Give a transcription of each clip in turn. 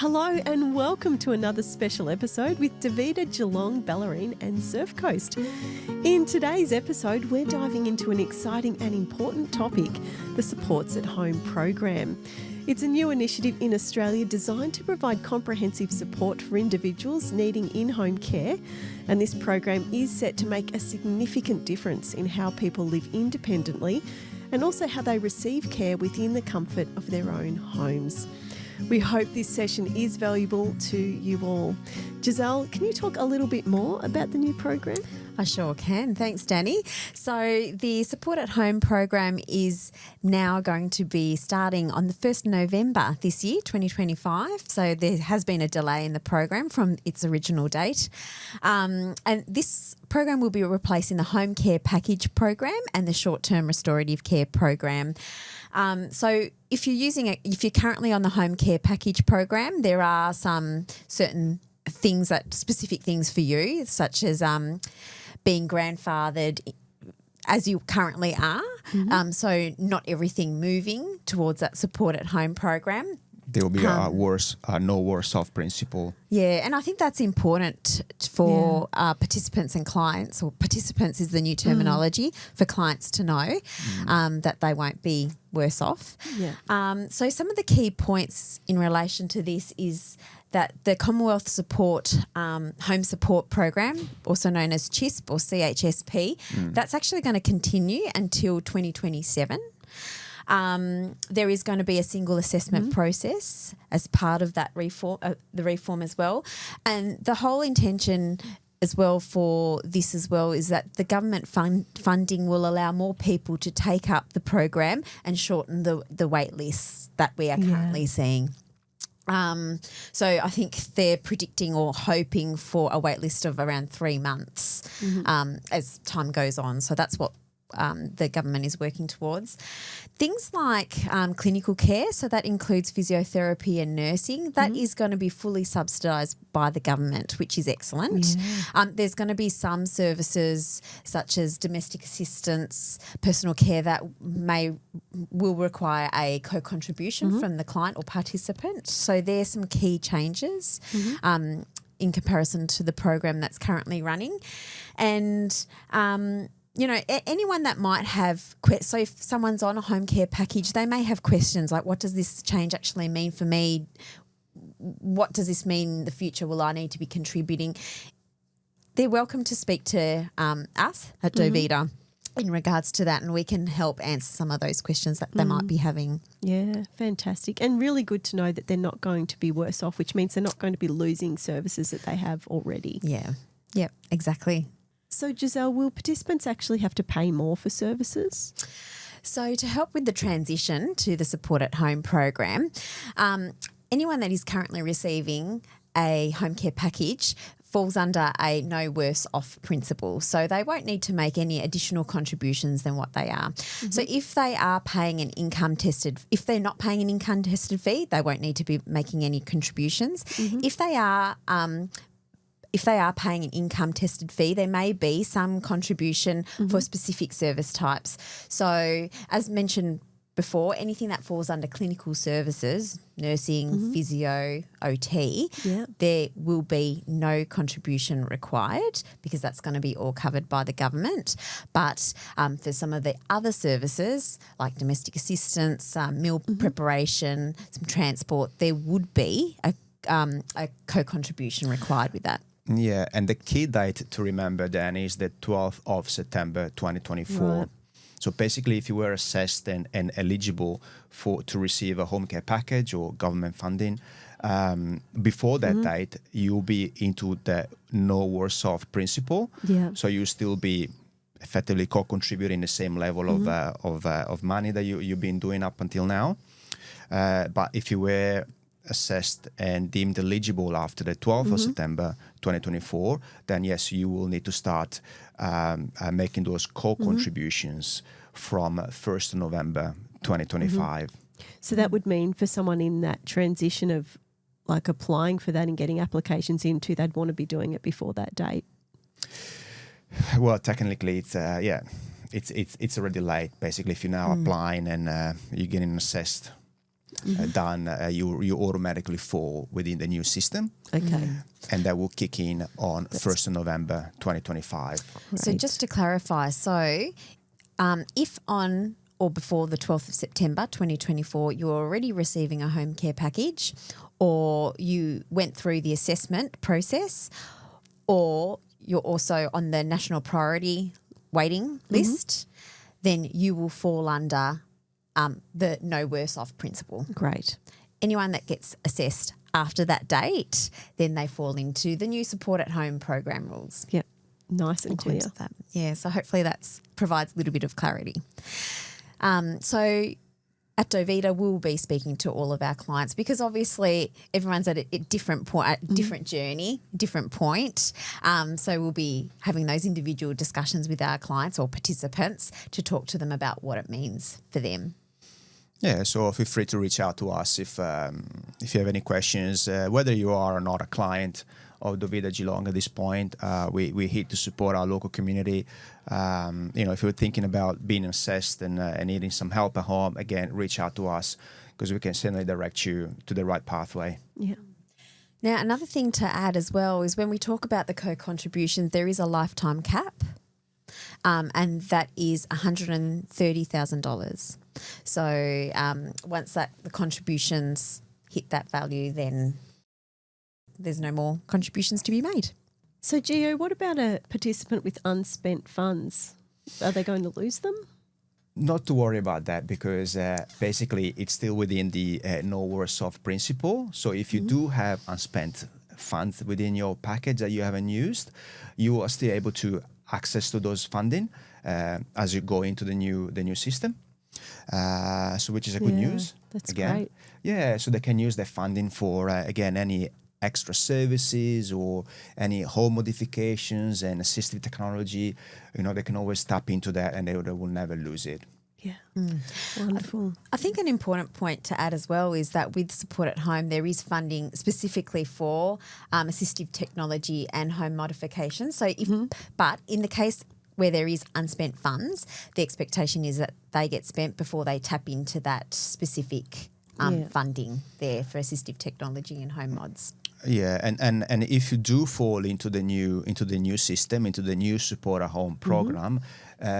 Hello and welcome to another special episode with Dovida Geelong, Bellarine and Surf Coast. In today's episode, we're diving into an exciting and important topic, the Supports at Home program. It's a new initiative in Australia designed to provide comprehensive support for individuals needing in-home care, and this program is set to make a significant difference in how people live independently and also how they receive care within the comfort of their own homes. We hope this session is valuable to you all. Giselle, can you talk a little bit more about the new program? I sure can. Thanks, Danny. So the Support at Home program is now going to be starting on the 1st of November this year, 2025. So there has been a delay in the program from its original date. And this program will be replacing the Home Care Package program and the Short-Term Restorative Care program. So if you're currently on the Home Care Package program, there are some certain specific things for you, such as being grandfathered as you currently are. So not everything moving towards that Support at Home program. There will be a no worse off principle. Yeah, and I think that's important for participants and clients, or participants is the new terminology, for clients to know that they won't be worse off. Yeah. So some of the key points in relation to this is that the Commonwealth Support Home Support Program, also known as CHISP or CHSP, that's actually going to continue until 2027. There is going to be a single assessment process as part of that the reform as well. And the whole intention as well for this as well is that the government funding will allow more people to take up the program and shorten the wait lists that we are currently seeing. So I think they're predicting or hoping for a wait list of around 3 months as time goes on. So that's what the government is working towards. Things like clinical care, so that includes physiotherapy and nursing, that is going to be fully subsidised by the government, which is excellent. Yeah. There's going to be some services such as domestic assistance, personal care that will require a co-contribution from the client or participant. So there's some key changes in comparison to the program that's currently running. And anyone that might have so if someone's on a home care package, they may have questions like, what does this change actually mean for me? What does this mean in the future? Will I need to be contributing? They're welcome to speak to us at Dovida in regards to that, and we can help answer some of those questions that they might be having. Yeah, fantastic. And really good to know that they're not going to be worse off, which means they're not going to be losing services that they have already. Yeah, exactly. So, Giselle, will participants actually have to pay more for services? So to help with the transition to the Support at Home program, anyone that is currently receiving a home care package falls under a no worse off principle. So they won't need to make any additional contributions than what they are. So if they are paying if they're not paying an income tested fee, they won't need to be making any contributions. If they are paying an income tested fee, there may be some contribution for specific service types. So as mentioned before, anything that falls under clinical services, nursing, physio, OT, there will be no contribution required because that's going to be all covered by the government. But for some of the other services like domestic assistance, meal preparation, some transport, there would be a co-contribution required with that. Yeah, and the key date to remember then is the 12th of September 2024. Right. So basically, if you were assessed and eligible to receive a home care package or government funding, before that date, you'll be into the no worse off principle. Yeah. So you'll still be effectively co-contributing the same level of money that you've been doing up until now. But if you were assessed and deemed eligible after the 12th of September 2024, then yes, you will need to start making those co-contributions from 1st of November 2025. So that would mean for someone in that transition of like applying for that and getting applications into, they'd want to be doing it before that date. Well, technically, it's already late. Basically, if you're now applying and you're getting assessed done, you automatically fall within the new system. Okay. And that will kick in on 1st of November 2025. So just to clarify, if on or before the 12th of September 2024 you're already receiving a home care package, or you went through the assessment process, or you're also on the national priority waiting list, then you will fall under the no worse off principle. Great. Anyone that gets assessed after that date, then they fall into the new support at home program rules. Yep. Nice and In clear. terms of that. Yeah, so hopefully that provides a little bit of clarity. So at Dovida, we'll be speaking to all of our clients because obviously everyone's at a different point, different journey, different point. So we'll be having those individual discussions with our clients or participants to talk to them about what it means for them. Yeah, so feel free to reach out to us if you have any questions, whether you are or not a client of Dovida Geelong at this point. We're here to support our local community. If you're thinking about being assessed and needing some help at home, again, reach out to us because we can certainly direct you to the right pathway. Yeah. Now, another thing to add as well is when we talk about the co-contributions, there is a lifetime cap, and that is $130,000. So once the contributions hit that value, then there's no more contributions to be made. So, Gio, what about a participant with unspent funds? Are they going to lose them? Not to worry about that because basically it's still within the no worse off principle. So if you do have unspent funds within your package that you haven't used, you are still able to access to those funding as you go into the new system. So which is a good news. That's again. great. Yeah, so they can use their funding for again any extra services or any home modifications and assistive technology. They can always tap into that and they will never lose it. Yeah. Wonderful. I think an important point to add as well is that with Support at Home, there is funding specifically for assistive technology and home modifications. So, but in the case where there is unspent funds, the expectation is that they get spent before they tap into that specific funding there for assistive technology and home mods. Yeah, and if you do fall into the new system, into the new Support at Home program,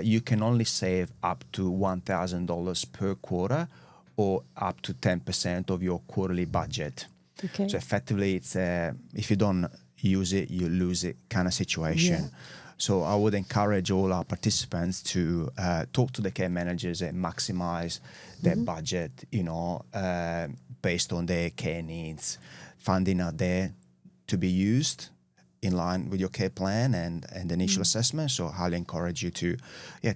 you can only save up to $1,000 per quarter, or up to 10% of your quarterly budget. Okay. So effectively, it's if you don't use it, you lose it kind of situation. Yeah. So I would encourage all our participants to talk to the care managers and maximize their budget, based on their care needs. Funding out there to be used in line with your care plan and the initial assessment. So I highly encourage you to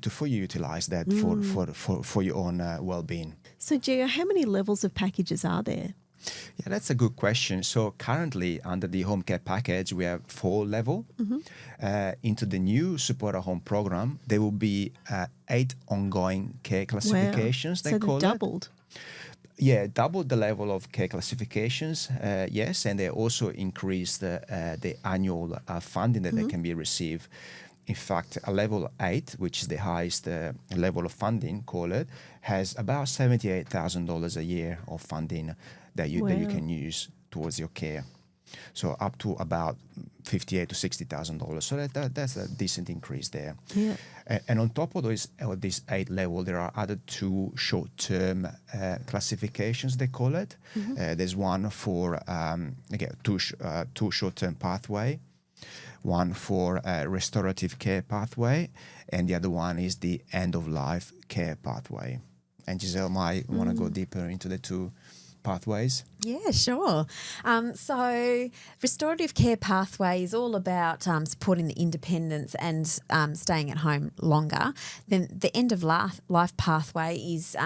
fully utilize that for your own well-being. So, Gio, how many levels of packages are there? Yeah, that's a good question. So currently under the home care package, we have 4 levels. Into the new Support at Home program, there will be 8 ongoing care classifications. Wow. They So call they've it. doubled. Yeah, double the level of care classifications, yes, and they also increased the annual funding that they can be received. In fact, a level 8, which is the highest level of funding, call it, has about $78,000 a year of funding that you can use towards your care. So up to about $58,000 to $60,000. So that's a decent increase there. Yeah. And on top of this 8 level, there are other 2 short-term classifications, they call it. There's one for, again, two short-term pathway, one for restorative care pathway, and the other one is the end-of-life care pathway. And Giselle might want to go deeper into the 2 pathways. Yeah, sure. So restorative care pathway is all about supporting the independence and staying at home longer. Then the end of life pathway is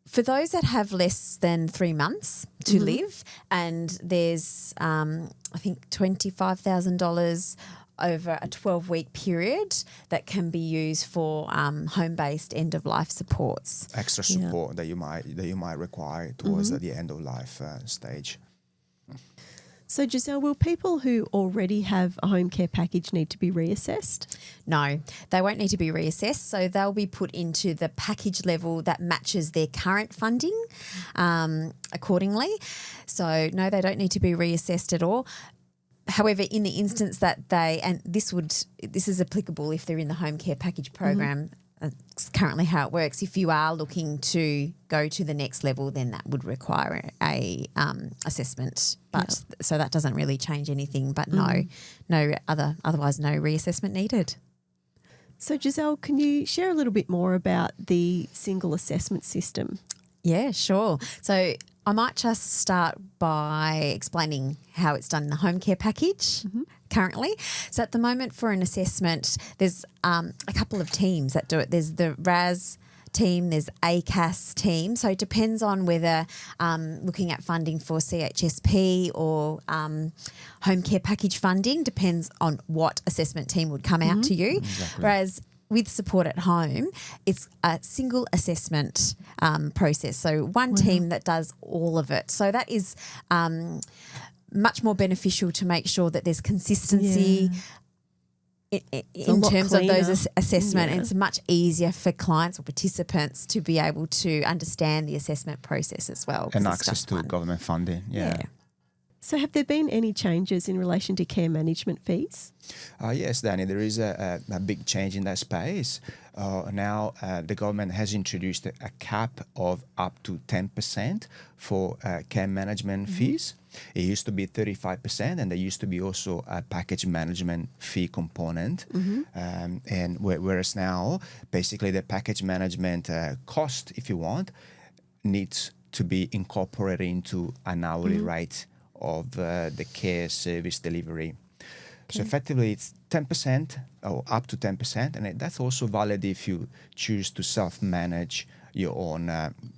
for those that have less than 3 months to live, and there's I think $25,000 over a 12-week period that can be used for home-based end-of-life supports. Extra support that you might require towards the end of life stage. So, Giselle, will people who already have a home care package need to be reassessed? No, they won't need to be reassessed. So they'll be put into the package level that matches their current funding accordingly. So no, they don't need to be reassessed at all. However, in the instance that this is applicable if they're in the home care package program, it's currently how it works. If you are looking to go to the next level, then that would require a assessment. But so that doesn't really change anything. But otherwise no reassessment needed. So, Giselle, can you share a little bit more about the single assessment system? Yeah, sure. So I might just start by explaining how it's done in the home care package currently. So at the moment for an assessment, there's a couple of teams that do it. There's the RAS team, there's ACAS team. So it depends on whether looking at funding for CHSP or home care package funding depends on what assessment team would come out to you. Exactly. Whereas with support at home, it's a single assessment process. So one team that does all of it. So that is much more beneficial to make sure that there's consistency in terms of those assessment. Yeah. It's much easier for clients or participants to be able to understand the assessment process as well. And access to government funding. Yeah. So have there been any changes in relation to care management fees? Yes, Danny, there is a big change in that space. Now the government has introduced a cap of up to 10% for care management fees. It used to be 35%, and there used to be also a package management fee component. And whereas now, basically the package management cost, if you want, needs to be incorporated into an hourly rate of the care service delivery. So effectively it's 10% or up to 10%, and that's also valid if you choose to self-manage your own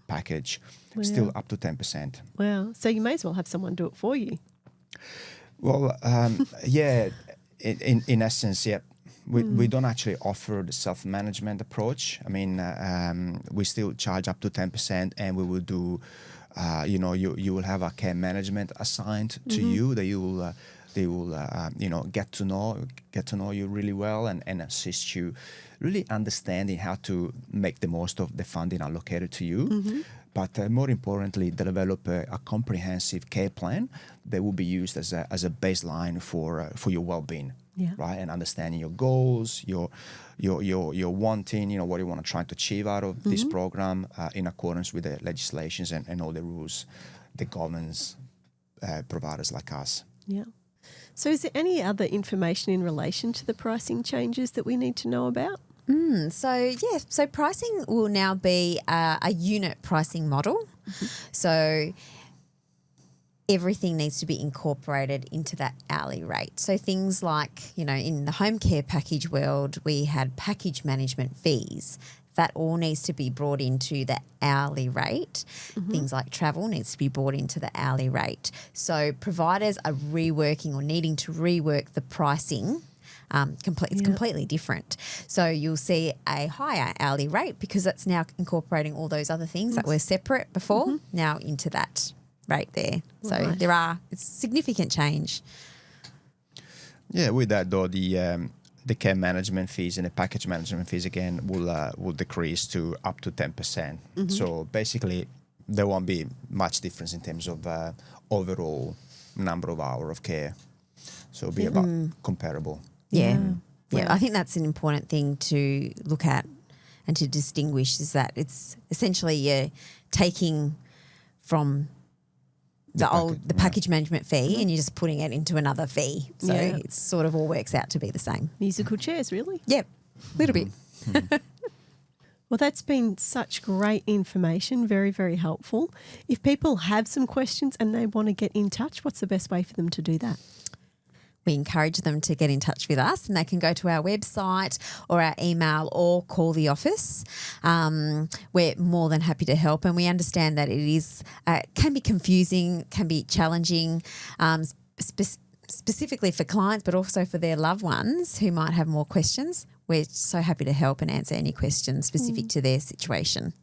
package, still up to 10%. Wow. So you may as well have someone do it for you. Well, in essence, yeah. We don't actually offer the self-management approach. I mean, we still charge up to 10%, and we will do, you will have a care management assigned to you that they will get to know you really well and assist you, really understanding how to make the most of the funding allocated to you. But more importantly, develop a comprehensive care plan that will be used as a baseline for your well-being. Yeah. Right, and understanding your goals, your wanting, what you want to try to achieve out of this program in accordance with the legislations and all the rules that governs providers like us. Yeah. So is there any other information in relation to the pricing changes that we need to know about? So pricing will now be a unit pricing model. So everything needs to be incorporated into that hourly rate. So things like, in the home care package world, we had package management fees. That all needs to be brought into the hourly rate. Things like travel needs to be brought into the hourly rate. So providers are reworking or needing to rework the pricing. It's completely different. So you'll see a higher hourly rate because that's now incorporating all those other things that were separate before now into that rate there. So it's significant change. Yeah, with that though, the care management fees and the package management fees again will decrease to up to 10%. So basically, there won't be much difference in terms of overall number of hours of care. So it'll be about comparable. Yeah. I think that's an important thing to look at and to distinguish is that it's essentially you're taking from the package management fee and you're just putting it into another fee. So it sort of all works out to be the same. Musical chairs, really? Yep, a little bit. Well, that's been such great information, very, very helpful. If people have some questions and they want to get in touch, what's the best way for them to do that? We encourage them to get in touch with us and they can go to our website or our email or call the office. We're more than happy to help, and we understand that it is can be confusing, can be challenging, specifically for clients but also for their loved ones who might have more questions. We're so happy to help and answer any questions specific to their situation.